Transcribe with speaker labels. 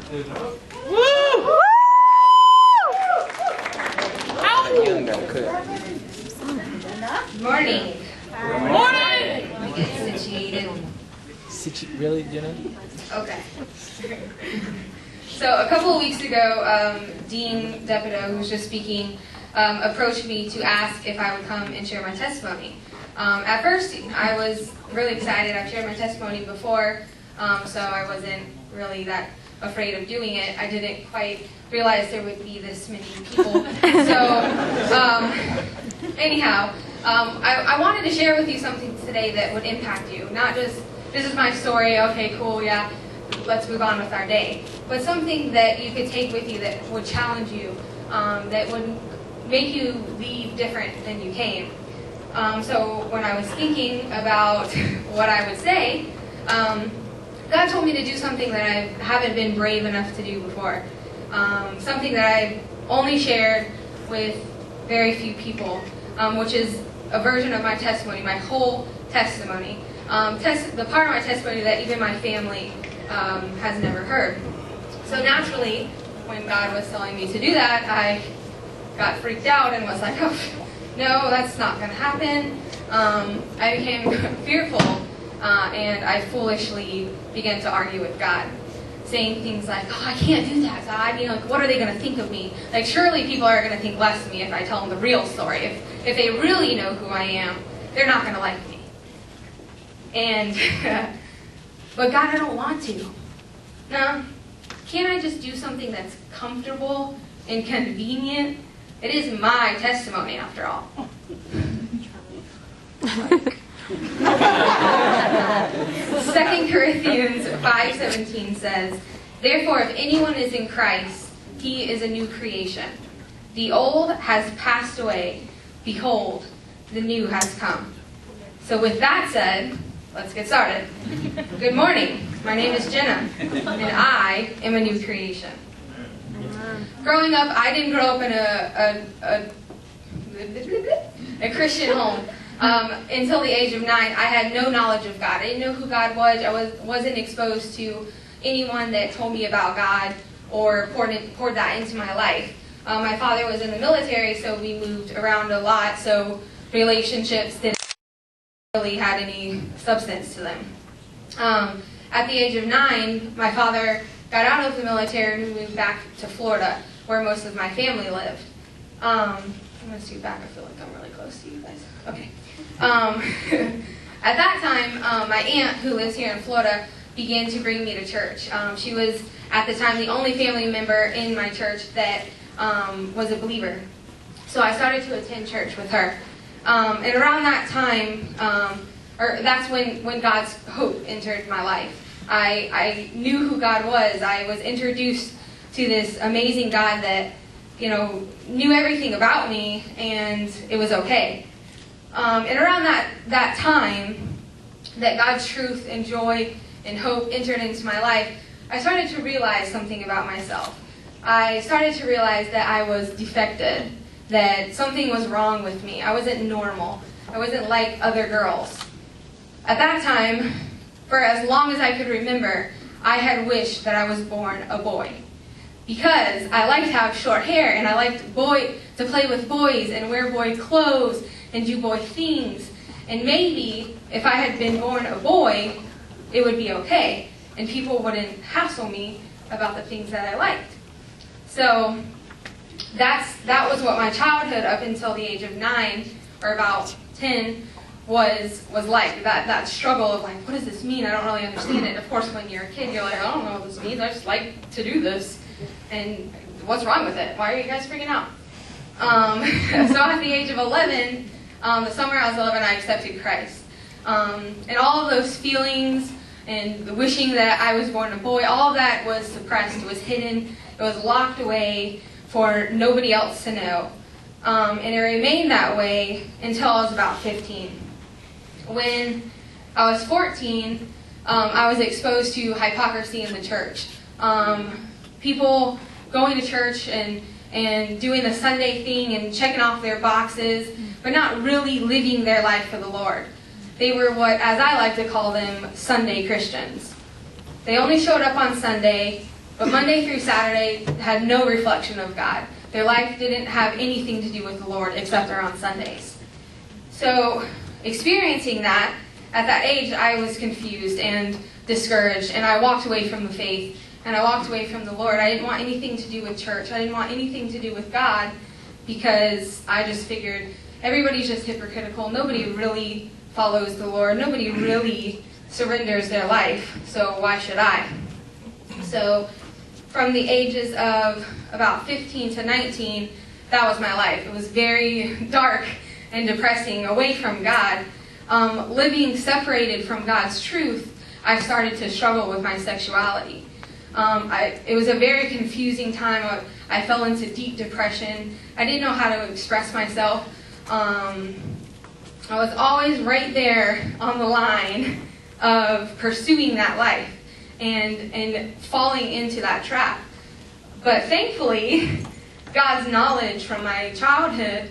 Speaker 1: Morning. Morning. Let me get situated.
Speaker 2: Really, Jena?
Speaker 1: Okay. So a couple of weeks ago, Dean Deputo, who was just speaking, approached me to ask if I would come and share my testimony. At first, I was really excited. I've shared my testimony before, so I wasn't really that afraid of doing it. I didn't quite realize there would be this many people. So, anyhow, I wanted to share with you something today that would impact you. Not just, this is my story, okay, cool, yeah, let's move on with our day. But something that you could take with you that would challenge you, that would make you leave different than you came. So when I was thinking about what I would say, God told me to do something that I haven't been brave enough to do before. Something that I've only shared with very few people, which is a version of my testimony, my whole testimony. The part of my testimony that even my family has never heard. So naturally, when God was telling me to do that, I got freaked out and was like, oh, no, that's not going to happen. I became fearful, and I foolishly began to argue with God, saying things like, oh, I can't do that, God. You know, like, what are they going to think of me? Like, surely people are going to think less of me if I tell them the real story. If they really know who I am, they're not going to like me. And, but God, I don't want to. No, can't I just do something that's comfortable and convenient? It is my testimony, after all. 2 Corinthians 5:17 says, therefore, if anyone is in Christ, he is a new creation. The old has passed away. Behold, the new has come. So with that said, let's get started. Good morning. My name is Jena, and I am a new creation. Growing up, I didn't grow up in a Christian home. Until the age of 9, I had no knowledge of God. I didn't know who God was. I wasn't exposed to anyone that told me about God or poured that into my life. My father was in the military, so we moved around a lot, so relationships didn't really had any substance to them. At the age of 9, my father got out of the military and moved back to Florida, where most of my family lived. I'm going to scoot back. I feel like I'm really close to you guys. Okay. At that time, my aunt, who lives here in Florida, began to bring me to church. She was, at the time, the only family member in my church that was a believer. So I started to attend church with her. And around that time, that's when God's hope entered my life. I knew who God was. I was introduced to this amazing God that, you know, knew everything about me, and it was okay. And around that time, that God's truth and joy and hope entered into my life, I started to realize something about myself. I started to realize that I was defected, that something was wrong with me. I wasn't normal. I wasn't like other girls. At that time, for as long as I could remember, I had wished that I was born a boy. Because I liked to have short hair, and I liked to play with boys and wear boy clothes and do boy things. And maybe if I had been born a boy, it would be okay, and people wouldn't hassle me about the things that I liked. So that was what my childhood up until the age of 9 or about 10 was like. That struggle of like, what does this mean? I don't really understand it. Of course, when you're a kid, you're like, I don't know what this means. I just like to do this. And what's wrong with it? Why are you guys freaking out? So at the age of 11, the summer I was 11, I accepted Christ. And all of those feelings and the wishing that I was born a boy, all of that was suppressed. It was hidden. It was locked away for nobody else to know. And it remained that way until I was about 15. When I was 14, I was exposed to hypocrisy in the church. People going to church and doing the Sunday thing and checking off their boxes, but not really living their life for the Lord. They were what, as I like to call them, Sunday Christians. They only showed up on Sunday, But Monday through Saturday had no reflection of God. Their life didn't have anything to do with the Lord except around Sundays. So, experiencing that, at that age, I was confused and discouraged, and I walked away from the faith, and I walked away from the Lord. I didn't want anything to do with church. I didn't want anything to do with God, because I just figured everybody's just hypocritical. Nobody really follows the Lord. Nobody really surrenders their life, so why should I? So, from the ages of about 15 to 19, that was my life. It was very dark and depressing, away from God. Living separated from God's truth, I started to struggle with my sexuality. It was a very confusing time. I fell into deep depression. I didn't know how to express myself. I was always right there on the line of pursuing that life and falling into that trap. But thankfully, God's knowledge from my childhood